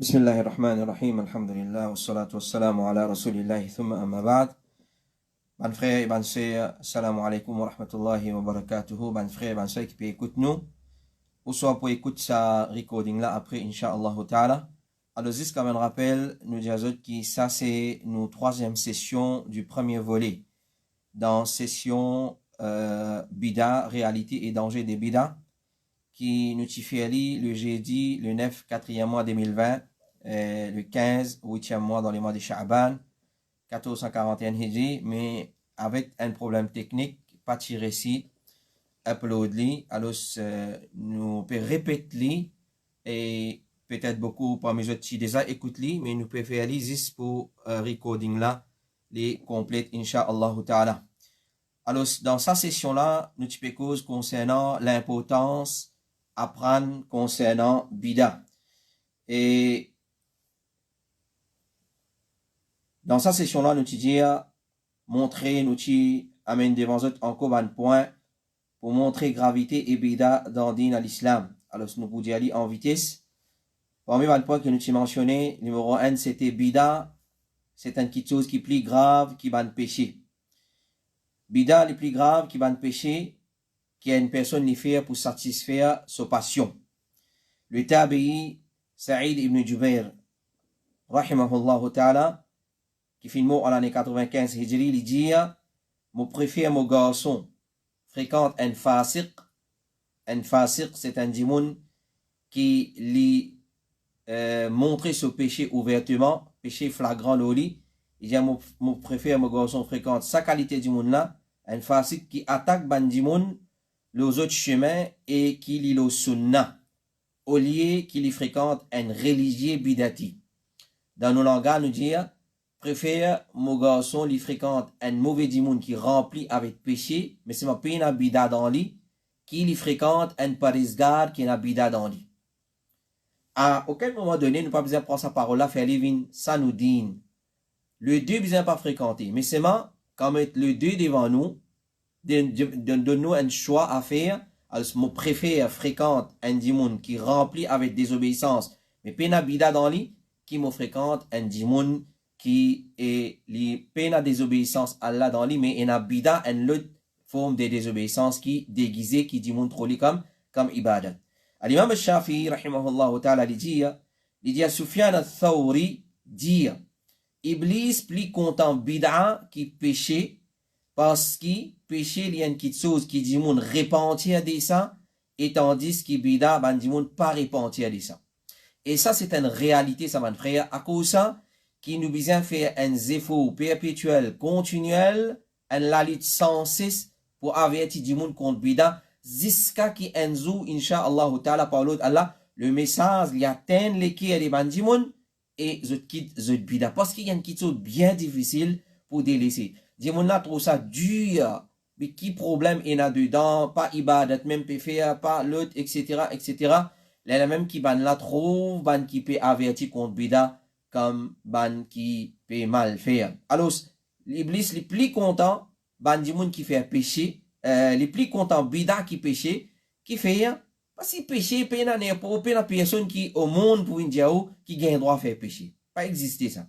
بسم الله الرحمن الرحيم الحمد لله والصلاة والسلام على رسول الله ثم أما بعد. Ban frère et ban sœur, assalamu alaikum wa rahmatullahi wa barakatuhu. Ban frère et ban sœur qui peut écouter nous, ou soit pour écouter sa recording là après, Inch'Allah ta'ala. Alors, juste comme un rappel, nous disons que ça c'est nos troisième session du premier volet. Dans session Bida, réalité et danger des Bida, qui nous fait le jeudi, le 9, 4e mois 2020, le 15, 8e mois dans les mois de Sha'ban, 1441 Hijri, mais avec un problème technique, pas tiré ici, upload li, alors nous pouvons répéter et peut-être beaucoup parmi les autres qui déjà écoutent li, mais nous pouvons faire juste pour recording là, les complètes, Inch'Allah ta'ala. Alors, dans sa session-là, nous te cause concernant l'importance apprendre concernant Bida. Et dans sa session-là, nous te dire, montrer, nous te amène devant eux encore un point pour montrer gravité et Bida dans din à l'islam. Alors, nous pouvons dire en vitesse. Parmi les points que nous t'ai mentionné, numéro 1, c'était Bida. C'est une petite chose qui est plus grave, qui va péché. Bida, le plus grave, qui va péché, qui a une personne qui fait pour satisfaire sa passion. Le tabi'i Saïd ibn Jubair, rahimahullah ta'ala, qui fait mort en l'année 95 Hijri, il dit, mon préfère mon garçon fréquente un fasiq. Un fasiq, c'est un dimoun qui lui montre ce péché ouvertement, péché flagrant au lit. Il dit, mon préfère mon garçon fréquente sa qualité du monde là, un fasiq qui attaque ban dimoun les autres chemins et qui lit le sunnah, au lieu qu'il fréquente un religieux bidati. Dans nos langages, nous disons, préfère mon garçon lui fréquente un mauvais dimoun qui remplit avec péché, mais c'est ma peine à bida dans lui, qui lui fréquente un parisgar qui n'a bida dans lui. À aucun moment donné, nous pas besoin de prendre sa parole là, faire living, ça nous dit. Le deux besoin pas fréquenter, mais c'est moi, quand mettre le deux devant nous, donne-nous un choix à faire. Alors, mon préfère fréquente un dimoun qui remplit avec désobéissance, mais pena bida dans lui, qui me fréquente un dimoun qui est li pena désobéissance à Allah dans lui, mais en bida une autre forme de désobéissance qui déguisée, qui dimoun trop li comme ibadat. L'imam al-Shafi'i, rahimahullah ta'ala, il dit à Sufyan al-Thawri, dire, Iblis plus content bida qui péché, parce que péché, il y a une petite chose qui dit moun repentir de ça, et tandis que bida, ban dit moun pas repentir de ça. Et ça, c'est une réalité, ça, mon frère, à cause de ça, qui nous besoin faire un effort perpétuel, continuel, un la lutte sans cesse, pour avertir du monde contre bida, jusqu'à qui un jour, incha'Allah ta'ala, par l'autre Allah, le message, il atteint les qui des ban du monde, et je quitte je bida. Parce qu'il y a une petite chose bien difficile pour délaisser. Dis mon là trouve ça dur, mais qui problème il y a dedans, pas ibadat, même peut faire, pas l'autre, etc., etc. Là, même qui ban là trouve, ban qui peut avertir contre bida, comme ban qui peut mal faire. Alors, l'iblis les plus content, ban du monde qui fait péché, les plus content bida qui péché, qui fait, parce que péché, pena n'est pas personne qui au monde pour une diao, qui gagne droit à faire péché. Pas exister ça.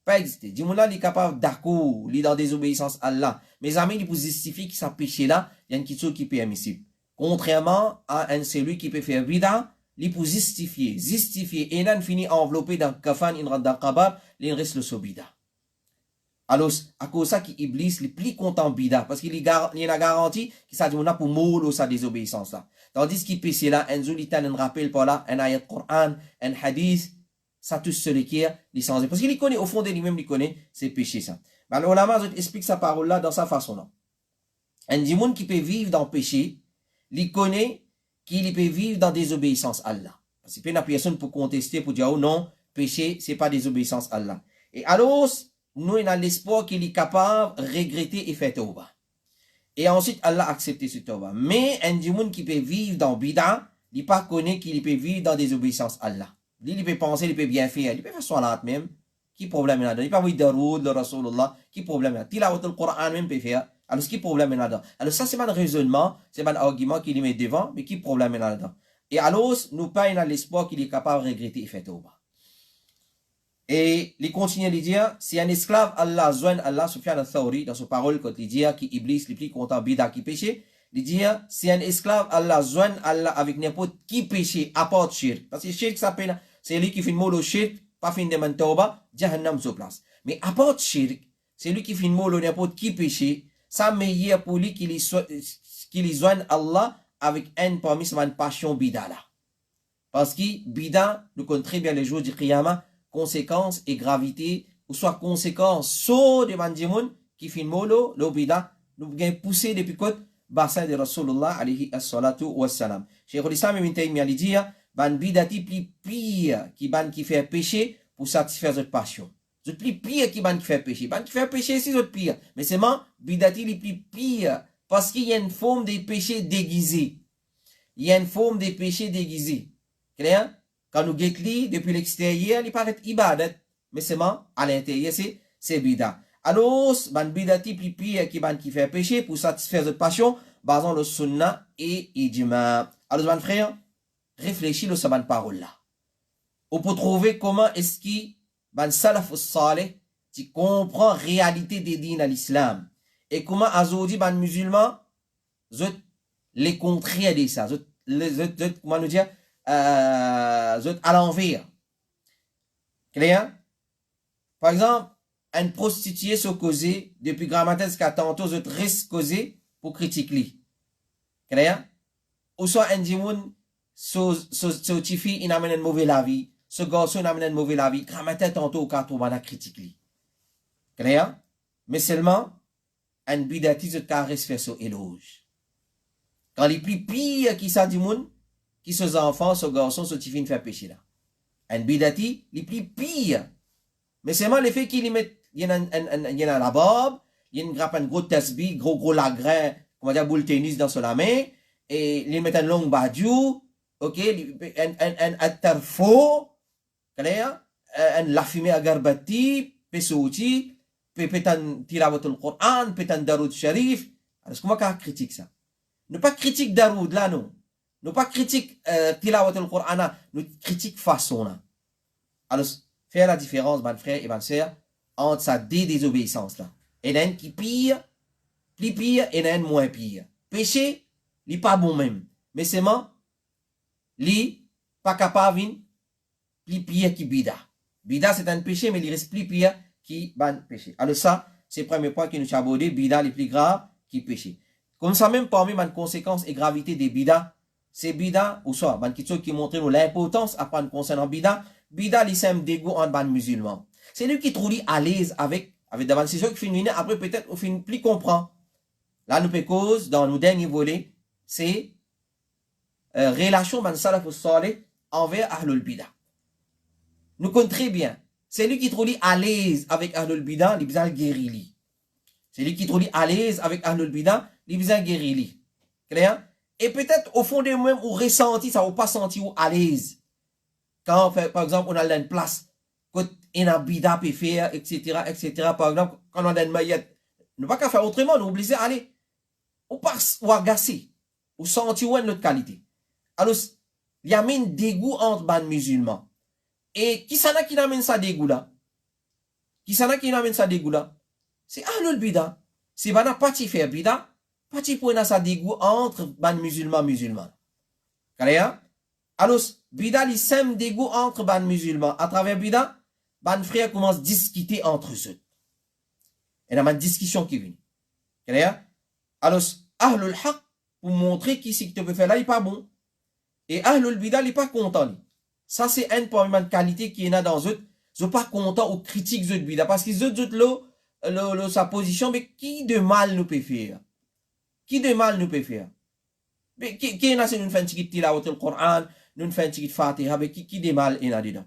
Pas exister. Dis-moi là, il est capable d'accord, il est dans désobéissance à Allah. Mes amis, il peut justifier que ça péché là, il y a une petite chose qui est permissible. Contrairement à un celui qui peut faire bida, il peut justifier, et il finit enveloppé dans kafan, in radda qabab, il reste le sobida. Alors, à cause de ça, qu'Iblis, il est plus content bida, parce qu'il a garanti que ça dit, on a pour mourir sa désobéissance là. Tandis qu'il péché là, un jour, il t'a un rappel par là, un ayat Coran, un hadith, ça touche celui qui est licencié. Parce qu'il connaît, au fond de lui-même, il connaît, c'est péché ça. Mais le ulama explique sa parole là dans sa façon là. Un dimoun qui peut vivre dans le péché, il connaît qu'il peut vivre dans désobéissance à Allah. Parce qu'il n'y a personne pour contester, pour dire, oh non, péché, c'est pas désobéissance à Allah. Et alors, nous, on a l'espoir qu'il est capable de regretter et faire tauba. Et ensuite, Allah accepte ce tauba. Mais un dimoun qui peut vivre dans bida, il pas connaît qu'il peut vivre dans désobéissance à Allah. Il peut penser, il peut bien faire, il peut faire salat même. Qui problème là-dedans? Il peut avoir daroud, le Rasulullah. Qui problème là? Tilawat al-Qur'an même peut faire. Alors, qui problème là-dedans? Alors, ça, c'est pas un raisonnement, c'est pas un argument qu'il met devant, mais qui problème là-dedans? Et alors, nous pas, il a l'espoir qu'il est capable de regretter et faire tauba. Et il continue à dire, si un esclave Allah joint Allah, Sufyan al-Thawri, dans sa parole, quand il dit, qui Iblis, les plus content, bida qui péché, il dit, si un esclave Allah joint Allah avec n'importe qui péché, à part shirk. Parce que shirk s'appelle, c'est lui qui fait le mot le shirk, pas fin de mantauba, jahannam sur place. Mais à part shirk, c'est lui qui fait le mot le n'importe qui péché, ça meilleur pour lui qu'il joigne Allah avec un parmi sa passion bida là. Parce que bida, nous connaissons très bien les jours du Qiyamah, conséquences et gravité, ou soit conséquences sur des mandimoun qui fin molo, le bida, nous gagnons poussé depuis côte, bassin de Rasulullah alayhi as-salatu wassalam. Cheikh al-Islam ibn Taymiyyah lui dit, ban bidati plus pire qui fait péché pour satisfaire votre passion. C'est plus pire qui fait péché. Ban qui fait péché, c'est autre pire. Mais c'est moi, bidati les plus pire, parce qu'il y a une forme de péché déguisé. Il y a une forme de péché déguisé. Clair? Quand nous guettons depuis l'extérieur, il paraît ibadat. Mais c'est moi, à l'intérieur, c'est bida. Alors, ban bidati plus pire qui fait péché pour satisfaire votre passion, basant le sunnah et ijma. Alors, ban frère, réfléchis le saban parole là. On peut trouver comment est-ce qu'il ban salaf salih, tu comprends réalité des dînes à l'islam. Et comment azodi ban musulman, les contraires de ça. Comment nous dire, à l'envers. Clair? Par exemple, une prostituée se causée, depuis grammaire jusqu'à tantôt, reste causée pour critiquer. Clair? Ou soit un dimoun, ce tifi, il amène une mauvaise la vie. Ce garçon, il amène une mauvaise la vie. Grammaire tantôt, au cas où on a critiqué. Clair? Mais seulement, un bidati, ce caresse fait son éloge. Quand les plus pires qui ça dimoun, qui ces enfants, ce garçon, ce tifi, fait péché là. Un bidati, les plus pires. Mais c'est moi l'effet qu'il y met, il y a la barbe, il y a une grappe, un gros tasbih, gros lagrin, on va dire boule tennis dans son main, et il met un long badiou, ok, un attarfo, clair, un la fumée à garbati, pesouti, pétan tilawatul Qur'an, pétan daroud sharif. Alors, comment qu'on critique ça? Ne pas critique daroud là, non. Ne pas critique tilawatul Qur'an, nous critique façon là. Alors, faire la différence, mon frère et ma soeur, entre sa désobéissance là. Il y en a un qui pire, plus pire, et il y en a un moins pire. Péché, il n'est pas bon même. Mais c'est moi, il pas capable, plus pire qui bida. Bida, c'est un péché, mais il reste plus pire qui ban péché. Alors ça, c'est le premier point qui nous a abordé, bida, les plus grave qui péché. Comme ça, même parmi les conséquences et gravité des bida, c'est bida, ou soit, qui montre l'importance à prendre concernant bida, bida, il sème dégoût en ban musulman. C'est lui qui trouve à l'aise avec d'abord, c'est sûr qu'il finit, après peut-être, on finit plus comprendre. Là, nous peut cause, dans nos derniers volets, c'est, relation ban salaf salih envers Ahlul Bida. Nous connaissons très bien. C'est lui qui trouve à l'aise avec Ahlul Bida, il besoin guérili. C'est lui qui trouve à l'aise avec Ahlul Bida, il besoin guérili. Clair? Et peut-être, au fond de nous-mêmes, ou ressenti, ça ou pas senti ou à l'aise. Quand, par exemple, on a une place, quand on a bida peut faire, etc., etc., par exemple, quand on a une maillette, nous pas qu'à faire autrement, nous obligés à aller, ou pas, ou agacer, ou sentir ou notre qualité. Alors, il y a un dégoût entre les musulmans. Et qui s'en a qui amène ça dégoût là? Qui s'en a qui amène ça dégoût là? C'est Ahlul Bida. Si on n'a pas faire bida, pas pour ça dégoût entre les musulmans. Clair? Alors, bida, il sème dégoût entre les musulmans. À travers bida, les frères commencent à discuter entre eux. Et il y a une discussion qui vient. Clair? Alors, Ahlul Haq, pour montrer qui c'est que tu peux faire là, il n'est pas bon. Et Ahlul Bida, il n'est pas content. Ça, c'est un parmi les qualités qui est là dans eux. Ils ne sont pas contents ou critiquent eux de Bida. Parce qu'ils ont là, sa position, mais qui de mal nous peut faire? Qui de mal nous peut faire? Mais qui est là, c'est nous fait un petit tilawat le Coran, nous fait un petit Fatiha, mais qui de mal est là dedans?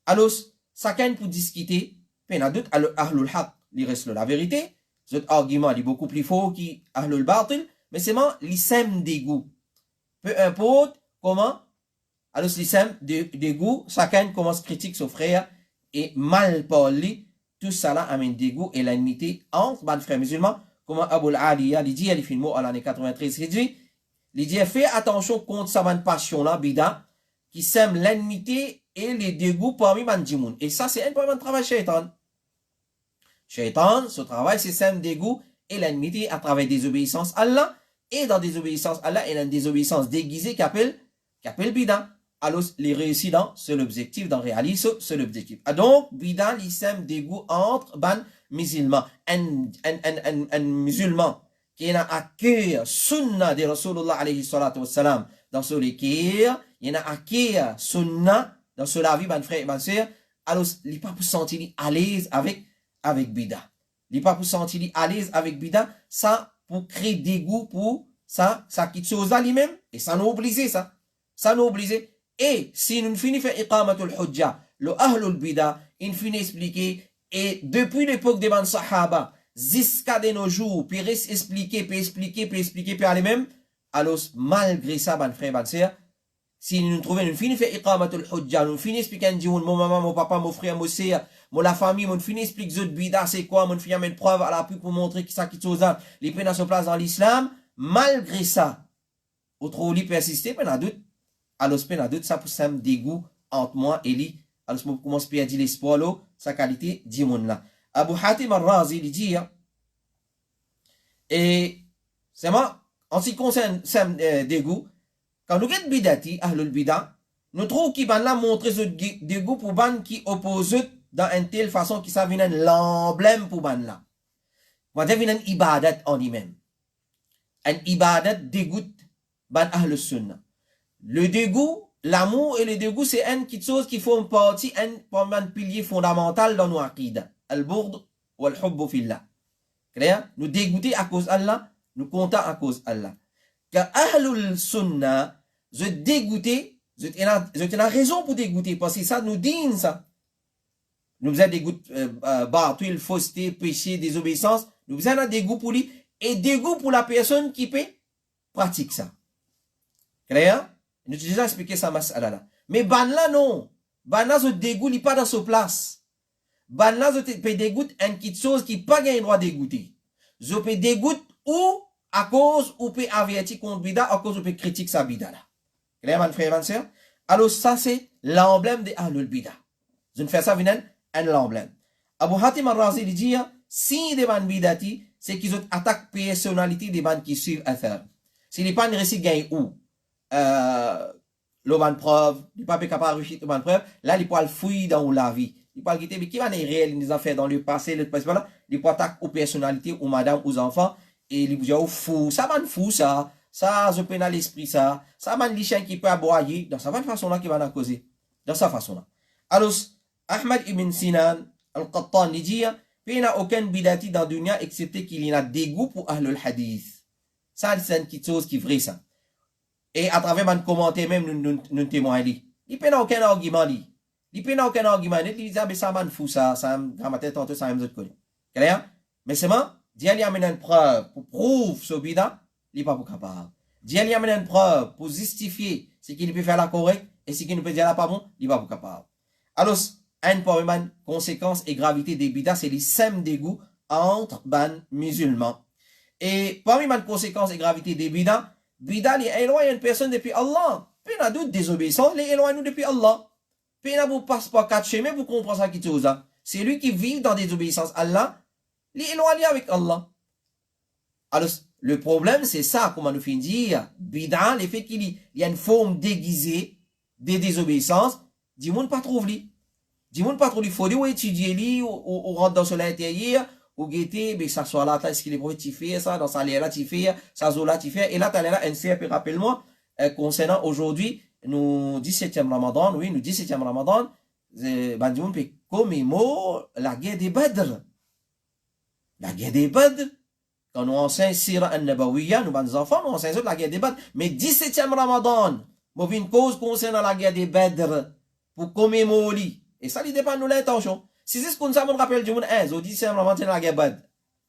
Alors, chacun pour discuter, puis il y a d'autres, Ahlul Haq, il reste la vérité. Cet argument, il est beaucoup plus faux qu'Ahlul Batil, mais c'est moi, il sème des goûts. Peu importe comment, alors il sème des goûts, chacun commence à critiquer son frère et mal parler, tout ça là amène des goûts et l'ennemité entre les frères musulmans, comme Abu al-Aliya, il dit, il fait le mot à l'année 93, il dit, fais attention contre sa passion là, bida, qui sème l'ennemité et les dégoûts parmi Mandjimoun. Et ça, c'est un peu de travail shaitan. Shaitan, ce travail, c'est sème dégoût et l'ennemité à travers des obéissances à Allah. Et dans des obéissances à Allah, il y a des obéissances déguisées qu'appelle bida. Alors, les réussitants, c'est l'objectif, dans réalisme, c'est l'objectif. Donc, bida, l'islam dégoût entre ban musulmans. Un musulman qui a accueilli sunna de Rasulullah alayhi salatu wassalam dans ce l'équerre, il a accueilli sunna dans ce la vie, ban frère, ban sœur, alors, il n'est pas pour sentir à l'aise avec bida. Il n'est pas pour sentir à l'aise avec bida, ça, pour créer dégoût pour ça quitte chose là lui-même, et ça nous oblige ça. Ça nous oblige. Et si nous finissons faire iqamatul hujja, le ahlul bida, il finit expliquer, et depuis l'époque des ban sahaba, jusqu'à de nos jours, puis expliquer, puis aller même, alors malgré ça, ban frère, ban sœur, si nous trouvons, nous finissons faire iqamatul hujja, nous finissons expliquer, mon maman, mon papa, mon frère, mon sœur, la famille, mon finissons expliquer zot bida, c'est quoi, mon finissons mettre preuve à l'appui pour montrer que ça quitte chose là, les peines à se place dans l'islam, malgré ça, au trop li persister, peine à doute, alors peine à doute, ça pour ça me dégoût entre moi et lui, alors je commence à dire l'espoir là, sa qualité, dit mon là. Abu Hatim al-Razi, il dit, et c'est moi, en ce qui concerne ça dégoût, quand nous avons bidati, ahlul bida, nous trouvons qu'il va là montrer ce dégoût pour ban qui oppose dans une telle façon qui ça vient l'emblème pour ban là. On va dire ibadat en lui-même. Un ibadat dégoûte ban ahlus sunnah. Le dégoût, l'amour et le dégoût, c'est une petite chose qui font partie, un pilier fondamental dans nos aqidah. Al-bourd ou al-hubbu fillah. Clair? Nous dégoûter à cause d'Allah, nous comptons à cause d'Allah. Car ahlul sunnah, je dégoûter, je t'ai raison pour dégoûter, parce que ça nous dit ça. Nous avons dégoût, batil, fausseté, péché, désobéissance, nous avons dégoût pour lui, et dégoût pour la personne qui peut pratiquer ça. Clair? Nous avons déjà expliqué ça, mas'ala. Mais ban là, non. Ban là, je dégoût, il n'est pas dans sa place. Ban là, je peux dégoûter une petite chose qui n'a pas le droit de dégoûter. Je peux dégoûter ou à cause ou peut avertir contre bida, à cause ou peut critiquer sa bida là. Clair, mon frère et ma soeur? Alors, ça, c'est l'emblème de Ahlul Bida. Je ne fais ça, vinen, un l'emblème. Abu Hatim al-Razi dit, si des ban bidati, c'est qu'ils ont attaqué personnalité des ban qui suivent Athar. Si les ban réussi gagne où? Le ban preuve, il pas capable de réussir le ban preuve, là, il peut fouiller dans la vie. Il peut quitter, mais qui va les réels, les affaires dans le passé, voilà, il peut attaquer aux personnalités, aux madames, aux enfants, et il peut dire, oh, fou, ça man fou, ça je peine à l'esprit, ça man les chiens qui peut aboyer, dans sa façon là qui va en causer, dans sa façon là. Alors, Ahmad ibn Sinan, al-Qattan, il dit, il n'y a aucun bidati dans le dunya, excepté qu'il y a dégoût pour Ahlul Hadith. Ça, c'est une petite chose qui est vraie, ça. Et à travers mon commentaire, même, nous témoignons. Il n'y a aucun argument, il n'y a aucun argument, il dit, mais ça man fou, ça m'a tête tantôt, ça m'a connu. Clair? Mais c'est moi, Dieu y amène une preuve pour prouver ce bida, il n'est pas capable. Dieu y amène une preuve pour justifier ce qu'il peut faire la correcte et ce qu'il ne peut dire là pas bon, il n'est pas capable. Alors, une première conséquence et gravité des bidas, c'est les sèmes dégoût entre ban musulmans. Et parmi les conséquences et gravité des bidas, bidas les éloigne une personne depuis Allah. Puis il y a d'autres désobéissants, les éloigne nous depuis Allah. Puis il y a vous passe pas quatre chemins pour comprendre ça qui te chose. C'est lui qui vit dans des obéissances à Allah, les éloigner avec Allah. Alors, le problème, c'est ça, comment nous finit dire, bida, le fait qu'il y a une forme déguisée des désobéissances, dis-moi pas trop lui. Dis-moi pas trop lui, faut dire, ou étudier lui, ou rentre dans son intérieur, ou guetter, mais ça soit là, est-ce qu'il est pour tu fais ça, dans sa l'air là, tu fais, ça zo là, tu fais, et là, t'as là, NCP, rappelle-moi, concernant aujourd'hui, nous 17e Ramadan, oui, nous 17e Ramadan, ben, dis-moi, commémore la guerre des Badr. La guerre des Badr, quand nous enseignons Sira al-Nabawiyya, nous, les enfants, nous enseignons la guerre des Badr, mais 17e Ramadan, nous avons une cause concernant la guerre des Badr, pour commémorer. Et ça, il dépend de l'intention. Si c'est ce qu'on nous rappelle du monde, au 17e Ramadan, la guerre Badr.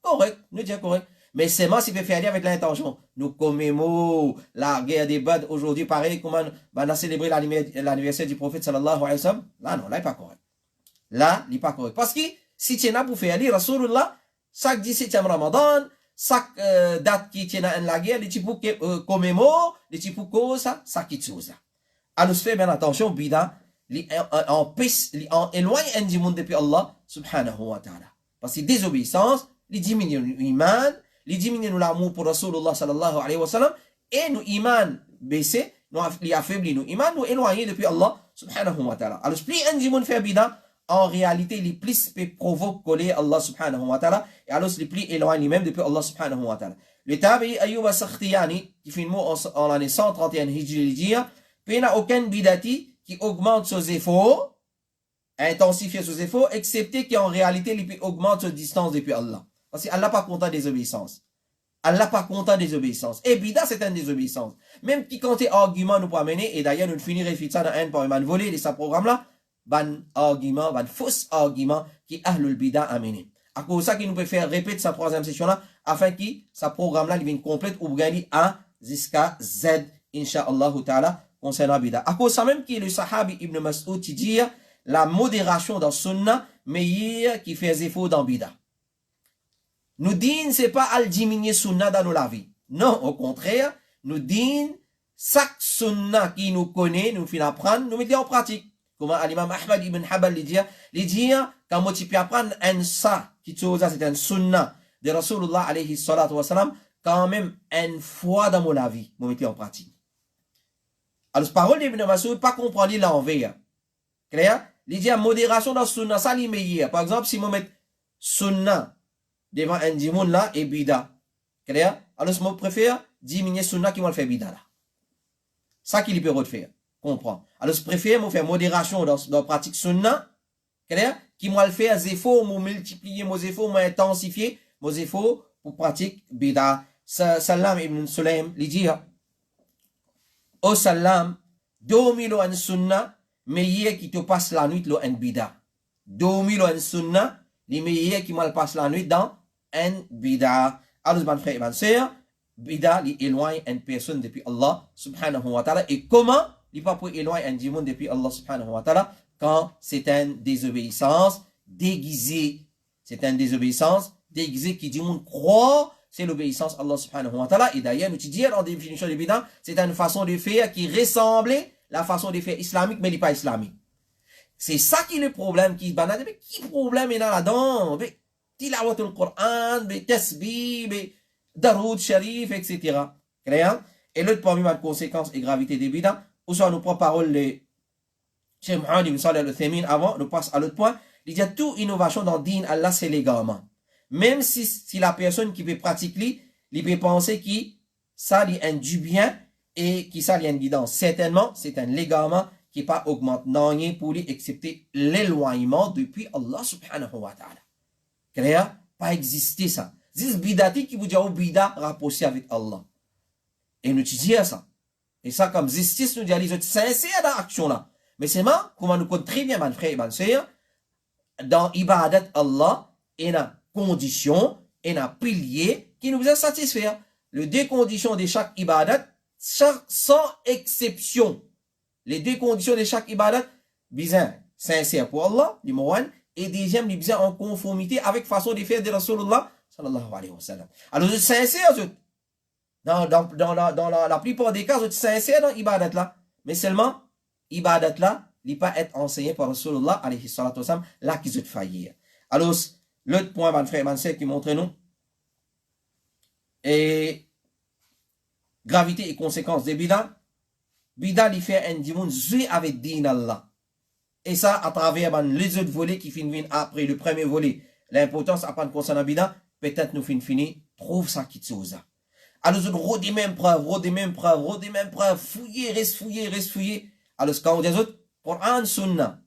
Correct, nous disons correct. Mais c'est moi qui peut faire avec l'intention. Nous commémorons la guerre des Badr aujourd'hui, pareil, comment on a célébré l'anniversaire du prophète sallallahu alayhi wa sallam. Là, non, là, il n'est pas correct. Là, il n'est pas correct. Parce que si tu es là pour faire lire Rasulullah, chaque 17e Ramadan, chaque date qui tient à la guerre, les types commémorent, les types cause ça qui chose. À nous faire bien attention, bida, en éloigne un du monde depuis Allah subhanahu wa ta'ala. Parce que désobéissance, les diminue l'iman, les diminue l'amour pour Rasulullah sallallahu alayhi wa sallam, et nous iman baissé, nous affaiblit nous iman, nous éloigner depuis Allah subhanahu wa ta'ala. Alors, plus un du monde fait bida, en réalité, les plus provoque coller Allah subhanahu wa ta'ala, et alors les plus éloigne lui-même depuis Allah subhanahu wa ta'ala. Le tabi Ayyub as-Sakhtiyani, qui fait une mot en l'année 131 Hijriya, puis il n'a aucun bidati qui augmente ses efforts, intensifie ses efforts, excepté qu'en réalité, il augmente sa distance depuis Allah. Parce qu'Allah pas content des obéissances. Allah pas content des obéissances. Et bida, c'est une désobéissance. Même qui quand argument nous peut amener, et d'ailleurs, nous finirons ça dans un par un volé de ce programme-là, ban argument, ban faux argument qui ahlul bida amené. À cause de ça, qu'il nous peut faire répéter sa troisième session-là, afin que ce programme-là devienne complète ou gagne A jusqu'à Z, Inch'Allah ta'ala, concernant bida. À cause de ça même, qui est le sahabi Ibn Mas'ud qui dit la modération dans sunna, mais qui fait effort dans bida. Nous disons, c'est pas à diminuer sunna dans nos vie. Non, au contraire, nous disons, chaque sunna qui nous connaît, nous fait apprendre, nous mettons en pratique. Comme l'imam Ahmad ibn Habal les dit, quand tu peux apprendre un ça, qui c'est un sunna de Rasulullah alayhi salatu wa salam, quand même une fois dans la vie, nous mettons en pratique. Alors, parole d'Ibn Mas'ud, pas comprendre l'envers. Clair? Il dit, modération dans sunna, ça l'y meilleur. Par exemple, si nous mettons sunna devant un dimoun là, et bida. Clair? Alors, je préfère diminuer sunna qui m'a fait bida là. Ça qu'il peut refaire. Comprends. Alors, je préfère me faire modération dans la pratique sunna, clair, qui m'a fait des efforts, me multiplier mes efforts, m'intensifier mes efforts pour pratique bida. Salam ibn Sulaim, il dit, oh salam, 2000 ans sunna, mais qui te passe la nuit lo en bida. 2000 ans sunna, les meilleurs qui mal passe la nuit dans un bida. Alors, mon frère et ma sœur, bida, il éloigne une personne depuis Allah subhanahu wa ta'ala. Et comment il pas pour éloigner un démon depuis Allah subhanahu wa ta'ala quand c'est une désobéissance déguisée. C'est une désobéissance déguisée qui dit mon croit, c'est l'obéissance à Allah subhanahu wa ta'ala. Et d'ailleurs, nous disons en définition de bida, c'est une façon de faire qui ressemblait la façon de faire islamique, mais il n'est pas islamique. C'est ça qui est le problème qui banane. Mais qui problème est là-dedans? Mais tilawat al-Qur'an, mais tasbih, mais daroud sharif, etc. Clair? Et l'autre parmi les conséquences et gravité des bidas, ou soit nous prend parole les Cheikh Mohamed ibn Salih al-Uthaymeen avant, nous passe à l'autre point. Il dit toute innovation dans le din Allah, c'est légalement. Même si la personne qui veut pratiquer, il peut penser que ça lui a du bien et que ça lui a une guidance. Certainement, c'est un légalement qui n'est pas augmente, non, pour lui, excepté l'éloignement depuis Allah subhanahu wa ta'ala. Clair? Pas exister ça. C'est bidati qui vous dit, oh, bida, rapproché avec Allah. Et nous disons ça. Et ça, comme justice, nous disons, ils sont sincères dans l'action là. Mais c'est moi, comment nous compte très bien, mon frère et ma sœur, dans ibadat Allah, il y a conditions, il y a piliers qui nous ont satisfaire. Les deux conditions de chaque ibadat, sans exception. Les deux conditions de chaque ibadat, bien sincère pour Allah, numéro 1, et deuxième, bien en conformité avec la façon de faire de Rasulullah, sallallahu alayhi wa sallam. Alors, vous êtes sincère, dans la plupart des cas, vous êtes sincère dans l'ibadat là, mais seulement, ibadat là, il ne pas être enseigné par Rasulullah, alayhi salatu wa sallam, là qui sont faillir. Alors, l'autre point, mon frère, mon sœur, qui montre nous, et gravité et conséquences des bidas, bida il fait un dimanche jouer avec din Allah. Et ça, à travers les autres volets qui finissent après le premier volet, l'importance à prendre concernant bida, peut-être nous finissons, trouve ça qui chose. Alors, nous rodez même preuve, fouiller, reste fouiller. Alors, quand on dit autres, Coran, Sunna.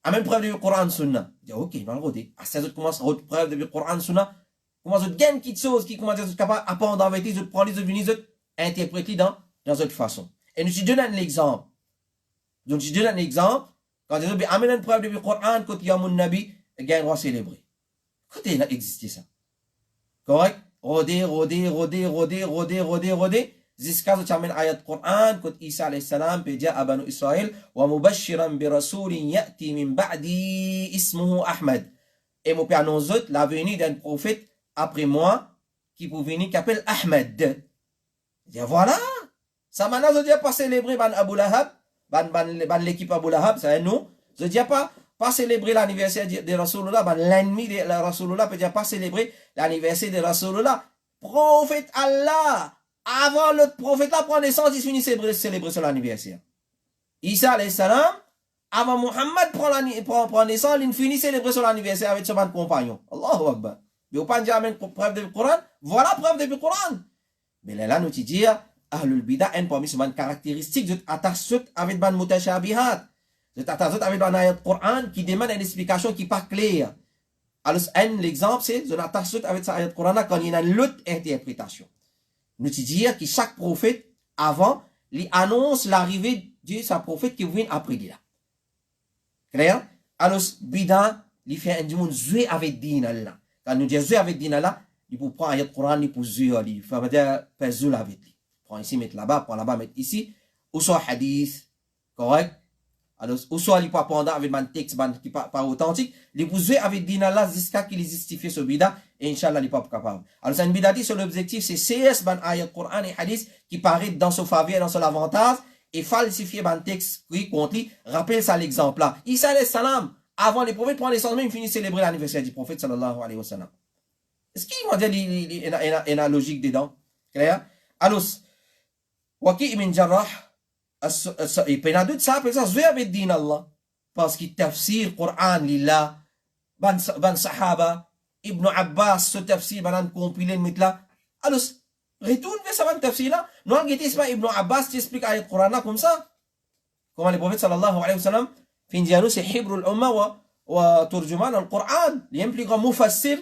À même preuve de Coran, Sunna. On dit, ok, on va le roder. À ces autres commencent à roder preuve de Coran, Sunna. Comment ils gagnent quelque chose qui commence à être capable d'apprendre avec les autres, prendre les autres, venir les autres, interpréter dans autre façon. Et nous te donnons un exemple. Donc, je donne un exemple. Quand ils ont amené une preuve de Coran, quand il y a mon Nabi, il y a un droit célébré. Quand il a existé ça. Correct? Roder. Jusqu'à ce que tu amènes ayat Coran, quand Isa alayhi salam peut dire à Banu Israël, wa mubashiran bi rasulin ya'ti min ba'di ismuhu Ahmad. Et mon père nous autres, la venue d'un prophète après moi, qui pour venir, qui appelle Ahmed. Il dit, voilà. Ça maintenant, je dis pas célébrer Ban Abu Lahab, l'équipe Abu Lahab, ça nous, je dis pas célébrer l'anniversaire de Rasulullah, l'ennemi de Rasulullah peut dire pas célébrer l'anniversaire de Rasulullah. Prophète Allah, avant le prophète là prend naissance, il finit célébrer son anniversaire. Isa alayhi salam, avant Muhammad prend naissance, il finit célébrer son anniversaire avec son compagnon. Allahu Akbar. Mais vous pas dire preuve du Coran? Voilà preuve du Coran. Mais là, nous dit, Ahlul Bida, un parmi ces caractéristiques, vous attachent avec ban mutashabihat. Vous attachent avec ban ayat Coran qui demande une explication qui n'est pas claire. Alors, l'exemple, c'est, vous attachent avec cette ayat Coran quand il y a une autre interprétation. Nous dit que chaque prophète, avant, il annonce l'arrivée de sa prophète qui vient après lui. Clair? Alors, Bida, il fait un monde jouer avec din Allah. Quand nous disons jouer avec din Allah, il peut prendre ayat Coran, il peut jouer, il faut dire, faire jouer avec lui. Prends ici, mettre là-bas, prends là-bas, mettre ici. Ou soit hadith, correct? Alors, ou soit il peut prendre avec un texte qui n'est pas authentique. Il peut jouer avec din Allah jusqu'à qu'il justifie ce bida. Et Inch'Allah, il n'est pas capable. Alors, c'est une bida dit sur l'objectif, c'est CS, ban ayat Coran et hadith qui paraît dans son faveur, dans son avantage. Et falsifier un texte qui contre lui. Rappelle ça l'exemple là. Isa alayhi salam, avant les prophètes prendre les sang, il finit de célébrer l'anniversaire du prophète sallallahu alayhi wa sallam. Est-ce qu'il va dire une logique dedans? Clair? Alors, Waki ibn Jarrah, il peut y avoir ça, parce que ça, avec din Allah. Parce qu'il tafsir Coran lillah, ban sahaba, Ibn Abbas, ce tafsir, ban compilé le mitla. Alors, retourne vers ça, ban tafsir là. Nous, on dit pas Ibn Abbas qui explique ayat Coran comme ça. Comment le prophète sallallahu alayhi wa sallam, fin dianou, c'est Hibrul Umma wa Turjuman al-Quran. Il y a un plus grand mufassir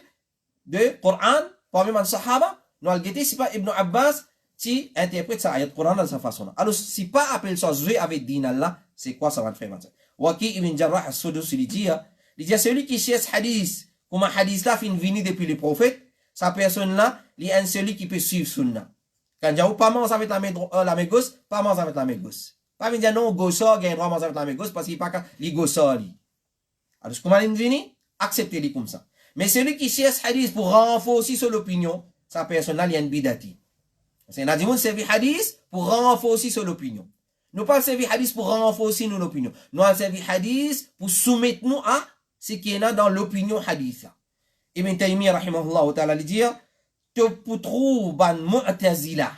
de Coran, parmi les sahaba. Nous, on dit pas Ibn Abbas qui interprète ça ayat Coran de sa façon. Alors, si pas appelle ça jouer avec din Allah, c'est quoi ça va faire maintenant? Waki ibn Jarrah as-Sudus, il dit, celui qui cherche hadith, comme un hadith là fin venu depuis les prophètes, sa personne là, il est celui qui peut suivre sunna. Quand il y a pas manger avec la main gauche, pas manger avec la main gauche. Pas venir dire non, gauche, il y a droit manger avec la main gauche parce qu'il n'y a pas les gauche. Alors, comment il vient? Acceptez-les comme ça. Mais celui qui cherche hadith pour renforcer son opinion, sa personne là, il y a une bidati. C'est un adimoun servi hadith pour renforcer son opinion. Nous pas servi hadith pour renforcer nos opinions. Nous avons servi hadith pour soumettre nous à ce qui est là dans l'opinion hadith. Ibn Taymiyyah rahimahullah ta'ala dit, te trouve ban mu'tazila,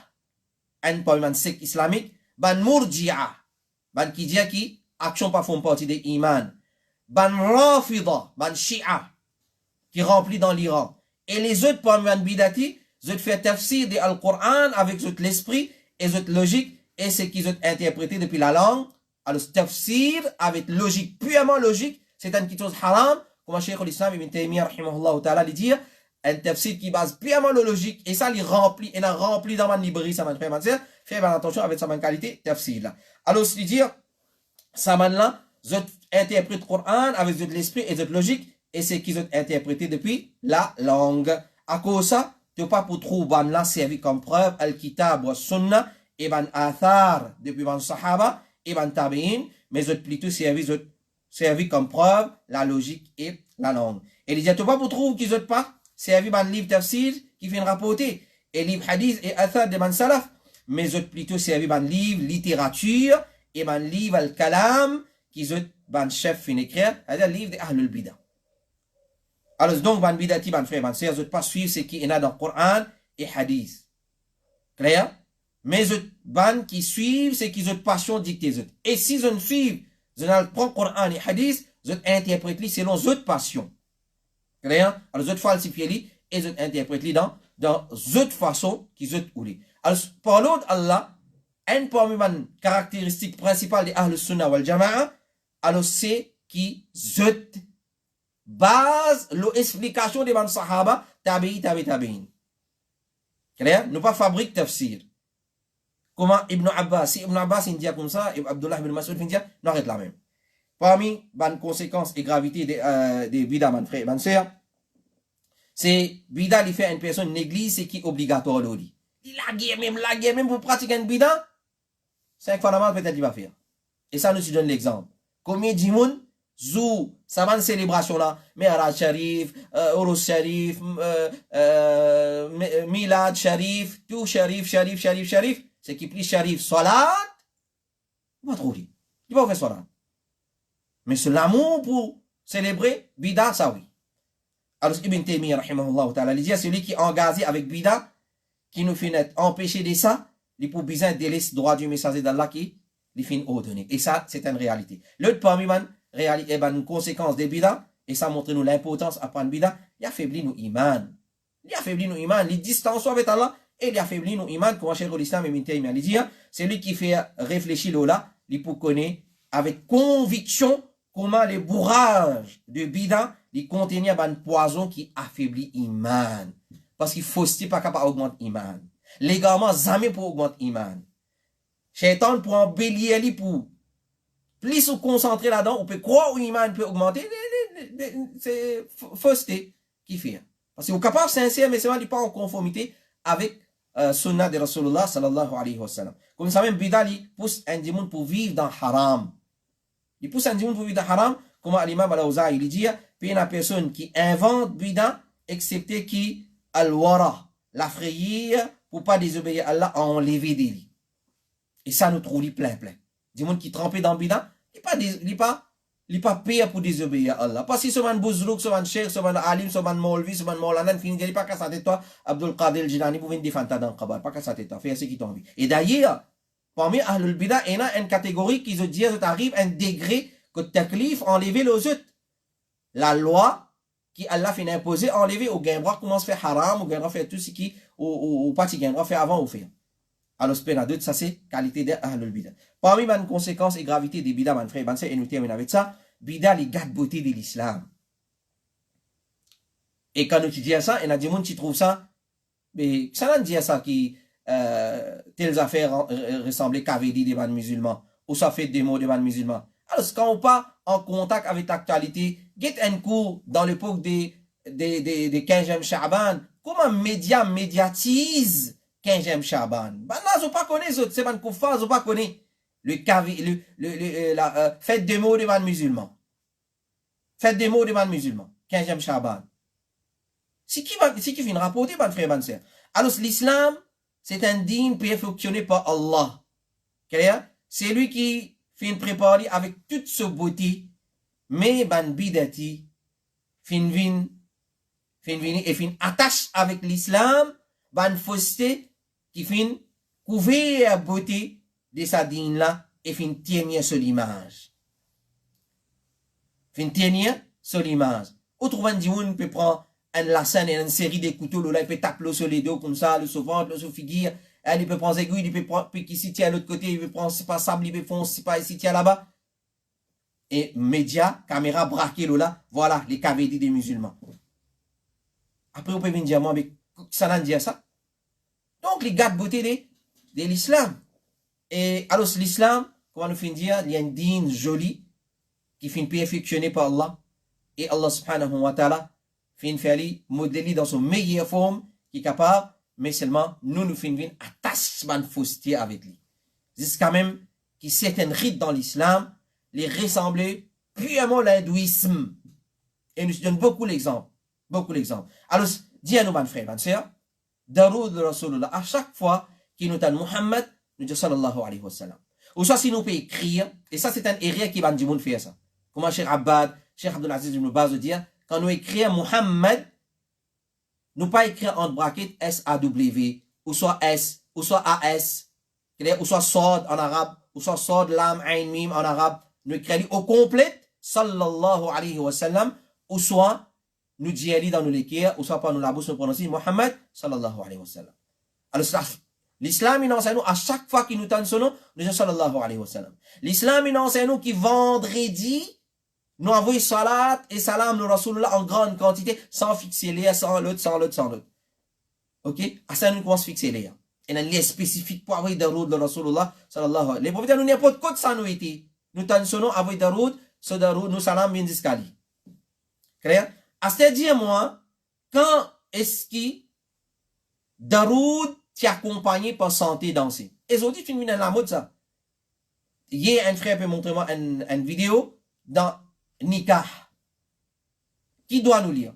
un parlement secte islamique, ban murji'a, ban qui dit qui action pas font partie des iman, ban rafida, ban shi'a, qui remplit dans l'Iran. Et les autres parlement bidati, je fais tafsir de Al-Qur'an avec l'esprit et logique et ce qu'ils ont interprété depuis la langue. Alors, tafsir avec logique, purement logique, c'est une chose haram, comme Cheikh al-Islam Ibn Taymiyyah rahimahullah ta'ala dit, un tafsir qui base purement la logique et ça, il a rempli dans ma librairie, ça m'a fait faire attention avec sa qualité tafsir là. Alors, c'est dire, ça m'a là, je interprète le Qur'an avec l'esprit et logique et ce qu'ils ont interprété depuis la langue. À cause de ça, tu pas pour trouver ban là servi comme preuve al-kitab wa sunna et ban athar depuis ban sahaba et ban tabi'in, mais plutôt servi comme preuve la logique et la langue. Et il dit tu pas pour trouver qu'ils ont pas servi ban livre tafsir qui vient rapporter et livre hadith et athar de ban salaf, mais plutôt servi ban livre littérature et ban livre al-kalam qui ont ban chef fin écrire, c'est-à-dire livre de Ahlul Bidah. Alors, donc, ban bidati, ban frère, ban sœur, je ne pas suivre ce qui est là dans le Coran et Hadith. Clair? Mais je ban qui suivent ce qui ont passion dictée. Et si je ne suis, je ne prends le Coran et Hadith, je interprète selon votre passion. Clair? Alors, je falsifie et je interprète dans votre façon qui sont ouli. Alors, parlons d'Allah, une parmi les caractéristiques principales de Ahl Sunnah wal Jama'a, alors c'est qui zut base l'explication des sahaba tabi'in. Clair? Nous pas fabrique tafsir. Comment Ibn Abbas, si Ibn Abbas il dit comme ça, et Abdullah ibn Mas'ud il dit, non, arrête la même. Parmi les conséquences et gravité des bidas, mon frère, mon sœur, c'est bida il fait une personne néglige ce qui est obligatoire de lui. Il la guerre même pour pratiquer une bida, 5 fois la main peut-être il va faire. Et ça nous donne l'exemple. Combien de monde zou ça va une célébration là, Mi'raj Sharif, Urus Sharif, Milad Sharif, tout Sharif, c'est qui plie Sharif, Salat, on va trouver. Il peut faire salat. Mais c'est l'amour pour célébrer bida, ça oui. Alors Ibn Taymiyyah, rahimahullah ta'ala, il dit, celui qui est engagé avec bida, qui nous fait empêcher de ça, il peut bien délaisser droit du messager d'Allah qui lui fait ordonner. Et ça, c'est une réalité. L'autre parmi une conséquence des bida, et ça montre nous l'importance à prendre bida, il affaiblit nos iman. Il affaiblit nos iman, il distance avec Allah, et il affaiblit nos iman, comme Cheikh l'Islam Ibn Taymiyyah, il dit, c'est lui qui fait réfléchir là, il peut connaître avec conviction comment les bourrages de bida, ils contiennent un poison qui affaiblit iman. Parce qu'il faut pas capable d'augmenter iman. Légalement, jamais pour augmenter iman. Shaitan pour embellir pour plus se concentrer là-dedans, on peut croire que l'iman peut augmenter, c'est fausseté qui fait. Parce que vous capable sincère, mais c'est pas en conformité avec sunnah de Rasulullah sallallahu alayhi wa sallam. Comme ça même, bida, il pousse un démon pour vivre dans haram. Il pousse un démon pour vivre dans haram, comme l'imam al-Awza'i, il dit, puis une personne qui invente bida, excepté qui al-wara, la frayeur, pour pas désobéir à Allah, a enlevé des lits. Et ça nous trouve plein. Du monde qui trempé dans bida, il pas payé pour désobéir à Allah. Parce que ce man bouzrouk, ce man cheikh, ce man alim, ce man molvi, ce man maulana, il n'est pas qu'à sa tête toi, Abdul Qadir Jilani, pour venir défendre dans le kabar, pas qu'à sa tête toi, faire ce qui t'envie. Et d'ailleurs, parmi Ahlul Bida, il y a une catégorie qui se dit, ça arrive un degré que taklif enlever les autres. La loi qui Allah fait imposer, enlever au gain droit, commence à faire haram, au gain droit faire tout ce qui, ou pas qui gain droit faire avant ou faire. Alors, ça c'est qualité de Ahlul Bida. Parmi les conséquences et gravité des bida, mon frère, et nous terminons avec ça, bida, les gars de beauté de l'islam. Et quand nous disons ça, il y a des gens qui trouvent ça, mais ça n'a dit ça qui, telles affaires ressemblaient qu'avait dit des musulmans, ou ça fait des mots des musulmans. Alors, quand on pas en contact avec l'actualité, get un cours dans l'époque des 15e Sha'ban, comment médiatise 15e Sha'ban. Ben là, ils pas connaît ça, c'est pas une koufar, ils pas connaît la fête des mots des musulmans. Fête des mots des musulmans, 15e Sha'ban. C'est qui vient rapporter, mon frère, mon sœur. Alors, l'islam, c'est un digne perfectionné par Allah. C'est lui qui fait préparer avec toute sa beauté, mais ban bidati, fin vini et fin attache avec l'islam, ban fausseté, qui fin couvrir la beauté de sa digne là, et fin tenir sur l'image. Fin tenir sur l'image. Autrement dit, on peut prendre un laçon et une série de couteaux, là, il peut taper sur les dos comme ça, le sauvant, le sous-figure, il peut prendre aiguille, il peut prendre, puis ici, à l'autre côté, il peut prendre, c'est pas sable, il peut prendre, c'est pas ici, là-bas. Et médias, caméra braquée, là, voilà, les KVD des musulmans. Après, on peut venir dire, moi, mais ça n'a dit ça. Donc, les gars de beauté de l'islam. Et alors, l'islam, comment nous finit dire, il y a une digne jolie, qui finit perfectionnée par Allah. Et Allah subhanahu wa ta'ala, finit faire modéliser dans son meilleure forme, qui est capable, mais seulement, nous finissons attachement fausseté avec lui. Jusqu'à même, qui certaines rites dans l'islam, les ressembler purement l'hindouisme. Et nous donnons beaucoup d'exemples. Alors, dis à nous, mon frère, mon sœur, Daroud Rasulullah, à chaque fois qu'il nous donne Muhammad, nous disons sallallahu alayhi wa sallam. Ou soit si nous pouvons écrire, et ça c'est un erreur qui va nous faire ça. Comment Cheikh Abbad, Cheikh Abdulaziz ibn Baz dire, quand nous écrivons Muhammad, nous pas écrire en bracket S-A-W, ou soit S, ou soit A-S, ou soit Sod en arabe, ou soit Sod, Lam, Ain, Mim en arabe, nous écrivons au complet, sallallahu alayhi wa sallam, ou soit nous disons dans nos l'écrire, ou soit par nous la bouche nous prononcer Muhammad, sallallahu alayhi wa sallam. Alors, l'islam, il enseigne nous, à chaque fois qu'il nous donne son nom, nous disons sallallahu alayhi wa sallam. L'islam, il enseigne nous qui vendredi, nous envoyons salat et salam nous Rasulullah en grande quantité, sans fixer les, sans l'autre. Ok? À ça, nous commençons à fixer les. Et un lien spécifique pour avoir daroud de Rasulullah, sallallahu alayhi wa sallam. Les prophètes, nous n'importe quoi de ça nous été. Nous donnons son nom, avoir daroud, ce daroud, nous salam bien discali. Clair? C'est-à-dire, moi, quand est-ce que daroud t'y accompagné par santé danser? Et aujourd'hui, tu me viens la mode ça. Hier, un frère peut montrer moi une vidéo dans Nikah. Qui doit nous lire?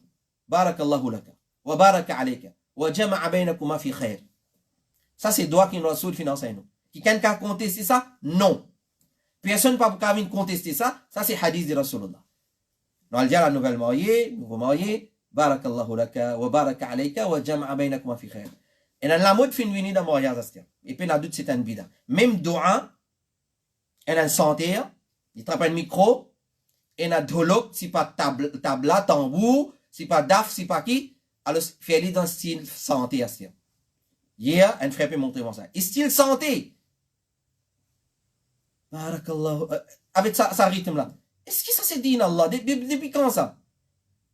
Barakallahu laka. Wa baraka alayka. Wa jama'a baynakuma fi khair. Ça, c'est doigt qui nous rasoul finance nous. Qui quelqu'un a contesté ça? Non. Personne ne peut pas venir contester ça. Ça, c'est hadith de Rasulullah. Nous allons dire la nouvelle mariée, nouveau marié, barakallahu laka, wa baraka alayka, wa jama'a baynakuma fi khair. Et dans la mode fin venir dans mariage astia. Et puis la doute c'est un bida. Même doa, et dans santé, il trappe un micro, et dans dolok, si pas tabla, tambour, si pas daf, si pas qui, alors fait dans style santé astia. Hier, un frère peut montrer moi ça. Et style santé. Barakallahu, avec ça rythme là. Est-ce que ça c'est dit Allah? Depuis quand ça?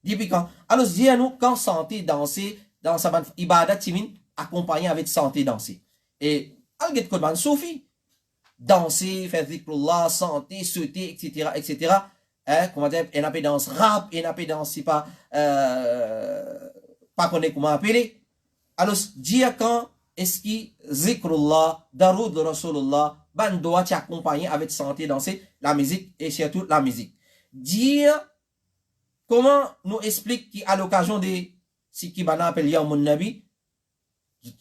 Depuis quand? Alors, dis-nous, quand santé danser, dans sa ibadat timin, accompagné avec santé danser. Et, alget kodman soufi. Danser, faire zikrullah, santé, sauter, etc., etc. Comment dire, et n'a pas danse rap, et n'a pas danse, si pas, pas connaître comment appeler. Alors, dis quand, est-ce que zikrullah, daroud de Rasulullah, ban doit t'accompagner avec santé danser, la musique, et surtout la musique. Dire, comment nous explique qu'à l'occasion de ce qui va appeler mon Nabi,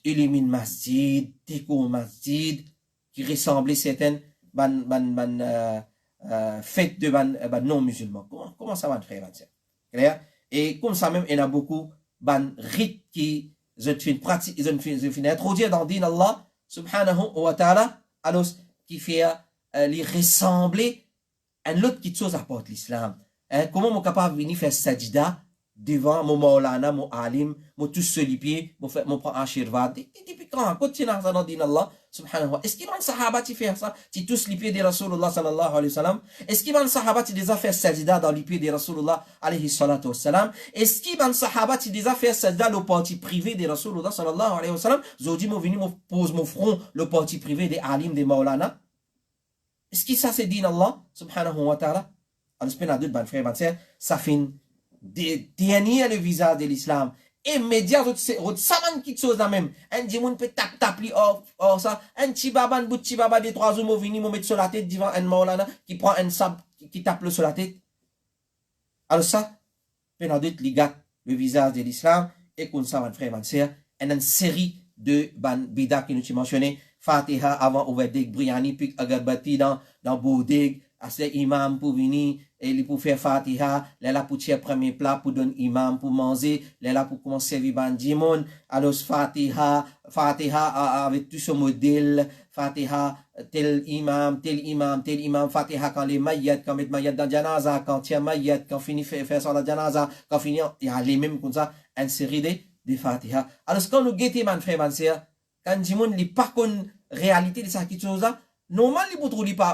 élimine masjid, déco masjid, qui ressemblait certaines fêtes de non-musulmans. Comment ça va faire, clair? Et comme ça même, il y a beaucoup de rites qui je finis introduire dans le din Allah, subhanahu wa ta'ala, alors qui fait les ressembler à l'autre qui chose apporte l'islam. Comment mon capable de venir faire sajida devant mon maulana, mon alim, mon tous solipier, mon prend un shirvad. Depuis quand? Continue dans le din Allah, subhanahu wa ta'ala. Est-ce qu'il y a un sahaba qui fait ça? Qui tous les pieds de Rasulullah sallallahu alayhi wa sallam? Est-ce qu'il y a un sahaba qui déjà fait sajida dans les pieds de Rasulullah alayhi salatu wa sallam? Est-ce qu'il y a un sahaba qui déjà fait sajida le parti privé de Rasulullah sallallahu alayhi wa sallam? Zodi m'ont venu me pose mon front le parti privé des alim, des maulana? Est-ce que ça c'est din Allah, subhanahu wa ta'ala? Alors, ça fait dernier le visage de l'islam. Immédiat, ça man qui chose la même. Un dimoun peut tap li or ça. Un petit baba, un bout de petit baba de 3 hommes vini me mettre sur la tête devant un maulana qui prend un sable qui tape le sur la tête. Alors ça, penadut ligat le visage de l'islam et comme ça, mon frère, mon sœur, une série de bida qui nous tu mentionné. Fatiha avant ouvert des briani puis agarbati dans boudeg. Assez imam pour venir et pour faire Fatiha, là pour tirer premier plat pour donner imam pour manger, là pour commencer à vivre en alors Fatiha avec tout ce modèle, Fatiha tel imam, Fatiha quand les mayyat, quand mettre mayyat dans janaza, quand tient mayyat, quand finit faire ça dans janaza, quand finit il y a les mêmes comme ça, une série de Fatiha. Alors quand nous guettons man frère man sœur, quand Jimon li pas con réalité de ça qui chose là. Normal, les boutons, les bons,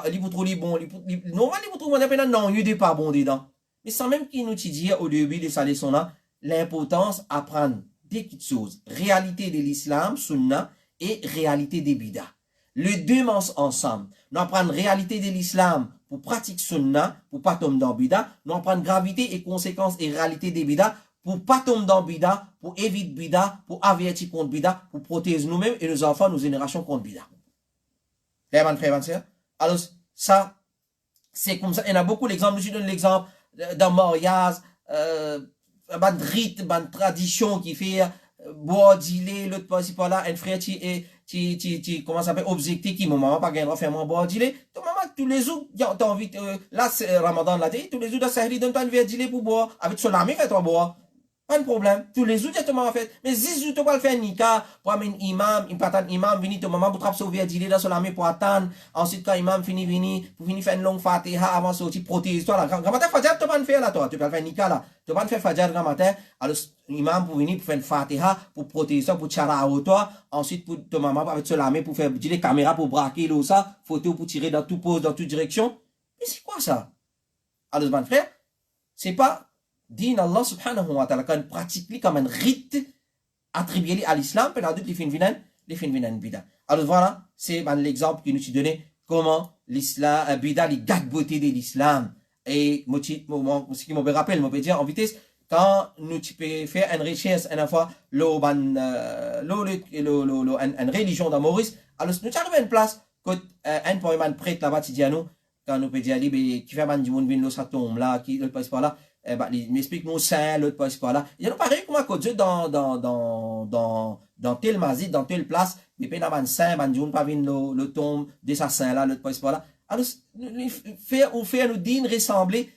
normal, les boutons, non, il n'y a pas bon dedans. Mais sans même qu'il nous dit au début de sa leçon là, l'importance d'apprendre des petites choses. Réalité de l'islam, sunna, et réalité des bidas. Les deux mangent ensemble. Nous apprenons réalité de l'islam pour pratiquer sunna, pour pas tomber dans bidah. Nous apprenons gravité et conséquences et réalité des bidas pour pas tomber dans bidah, pour éviter bidah, pour avertir contre bidah, pour protéger nous-mêmes et nos enfants, nos générations contre bidah. Alors, ça, c'est comme ça. Il y en a beaucoup d'exemples. Je donne l'exemple d'un mariage, un rite, une tradition qui fait boire, dealer, l'autre pas là, un frère qui comment ça s'appelle, objectif qui, mon maman, pas gagner, faire mon boire, dealer. Ton maman, tous les jours, t'as envie, là, c'est Ramadan, là, tous les jours, dans Sahel, donne-toi un verre dealer pour boire. Avec son ami, fais-toi boire. Pas de problème. Tous les jours, directement en fait. Mais si tu vas le faire nika, pour amener un imam, un imam, venir ton maman pour trapper sauver, dire dans son armée pour attendre. Ensuite, quand imam finit, pour finir faire une longue fatiha avant sortir, protéger toi là. Grand matin, fajr, tu vas le faire là, toi. Tu vas le faire nika là. Tu vas le faire fajr grand matin. Alors, imam pour venir pour faire une fatiha, pour protéger toi, pour tirer au toi. Ensuite, pour ton maman, avec son armée, pour faire, dire caméra pour braquer là, ça. Photo pour tirer dans tout pose, dans toute direction. Mais c'est quoi ça? Alors, mon frère, c'est pas, din Allah subhanahu wa ta'ala, quand on pratique comme un rite attribué à l'islam, puis les fins vinan bida. Alors voilà, c'est l'exemple qui nous a donné comment l'islam, bida, les gâte beauté de l'islam. Et ce qui me rappelle, je peux dire en vitesse, quand nous peux faire une recherche, une fois, une religion dans Maurice, alors nous arrivons à une place, quand un point prêtre là-bas, quand nous peut dire, qui fait man du monde, vient ça tombe là, qui ne passe pas là, il m'explique nous saint, l'autre passe pas là. Il y a pareil comme à côté dans tel mazid, dans telle place, mais puis là, man saint, man du monde pas vient le tombe de sa saint là, l'autre passe pas là. Alors, faire nous din ressembler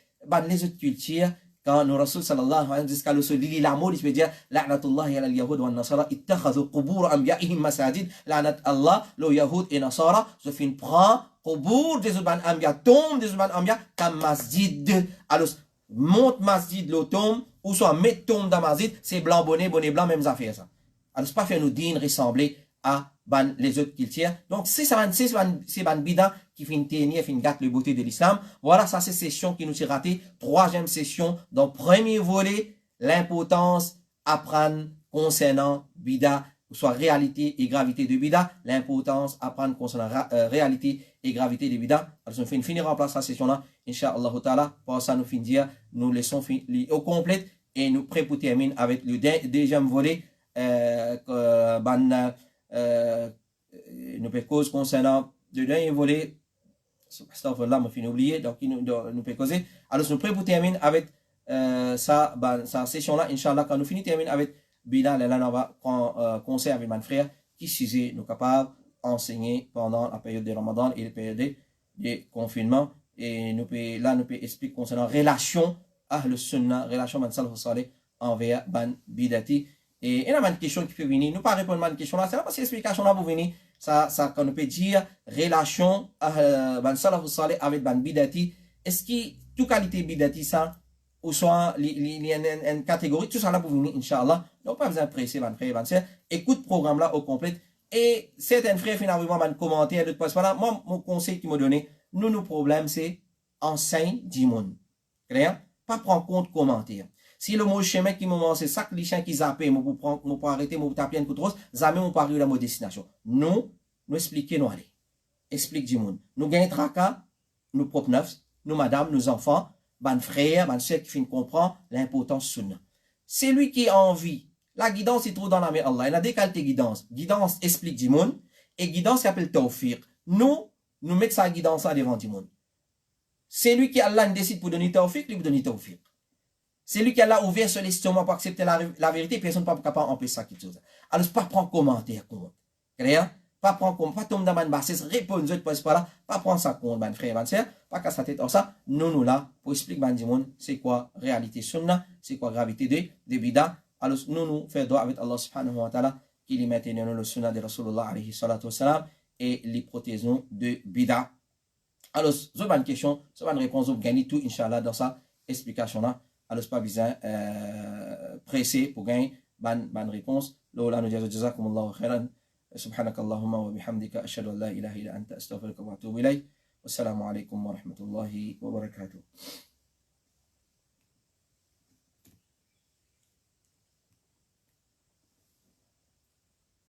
les autres cultures. Quand nous Rasul sallallahu alayhi wa sallam disent qu'Allah se lit la mot, il veut dire la'natullahi ala al-yahud wa al-nasara ittakhadhu qubur anbiya'ihim masajid. La'nat Allah, le yahud et nasara se fin prend qubur des autres anbiya, tombe des autres anbiya comme masjid. Alors, monte masjid le tombe ou soit met tombe dans masjid, c'est blanc bonnet blanc même affaire ça. Alors, c'est pas faire nous din ressembler à les autres cultures. Donc, c'est ban bida qui fin tenir, fin gâte le beauté de l'islam. Voilà, ça c'est session qui nous s'est raté. Troisième session, dans premier volet, l'importance apprendre concernant bida, soit réalité et gravité de bida, l'importance apprendre concernant réalité et gravité de bida. Alors, nous finir en place la session là, Inch'Allah ta'ala. Pour ça, nous finir, nous laissons au complet et nous prêts pour terminer avec le deuxième volet, nous cause concernant le dernier volet. Là, je finis oublié, donc nous peut causer. Alors, nous prêts pour terminer avec sa session-là, Inch'Allah, quand nous finissons terminer avec Bilal, là, on va prendre conseil avec mon frère qui sujet nous capables d'enseigner pendant la période de Ramadan et la période de confinement. Et nous peut expliquer concernant relation à le sunnah, relation man salaf salih envers ban bidati. Et il y a une question qui peut venir. Nous pas répondre à une question là, c'est parce que l'explication là pour venir. Ça, qu'on peut dire relation ban salaf salih avec ban bidati. Est-ce que toute qualité bidati ça ou soit une catégorie, tout ça là pour venir, Inch'Allah. Donc pas besoin de presser, ban frère, ban sœur. Écoute le programme là au complet. Et certains frères finalement ban commentaire, d'autres pas là. Moi, mon conseil qui m'a donné, nos problèmes c'est enseigne du monde. Clair? Pas prendre compte commentaire. Si le mot chemin qui m'a c'est ça que les chiens qui zappent, pour arrêter, pour taper un coup de rose, jamais on parle de la destination. Nous expliquer, nous aller. Explique du monde. Nous gagnons tracas, nous propres neufs, nous madame, nos enfants, ban frère, ban soeur qui finit comprendre l'importance sunna. C'est lui qui a envie. La guidance, il trouve dans la main Allah. Il a des qualités guidance. Guidance explique du monde et guidance s'appelle tawfiq. Nous mettons sa guidance là devant du monde. C'est lui qui Allah décide pour donner tawfiq, lui pour donner tawfiq. C'est lui qui a ouvert sur l'estomac pour accepter la vérité, personne n'est pas capable d'empêcher ça quelque chose. Alors, pas prendre commentaire compte. Clair? Pas prendre compte, pas tomber dans ma bassesse, répondre aux autres pas là, pas prendre ça compte, mon frère, mon soeur, pas casser sa tête en ça. Nous là, pour expliquer à monde, c'est quoi réalité sunna, c'est quoi gravité de bida. Alors, nous faisons droit avec Allah subhanahu wa ta'ala, qui lui mette dans le sunna de Rasulullah alayhi salatu wassalam, et les protégeons de bida. Alors, c'est une question, c'est une réponse, vous gagnez tout, Inch'Allah, dans sa explication là. Alors, c'est pas besoin pressé pour gagner bonne réponse. Là, nous disons jazakumullahu khairan. Subhanakallahumma wa bihamdika ashhadu an la ilaha illa anta astaghfiruka wa atubu ilayk. Wassalamu alaikum wa rahmatullahi wa barakatuh.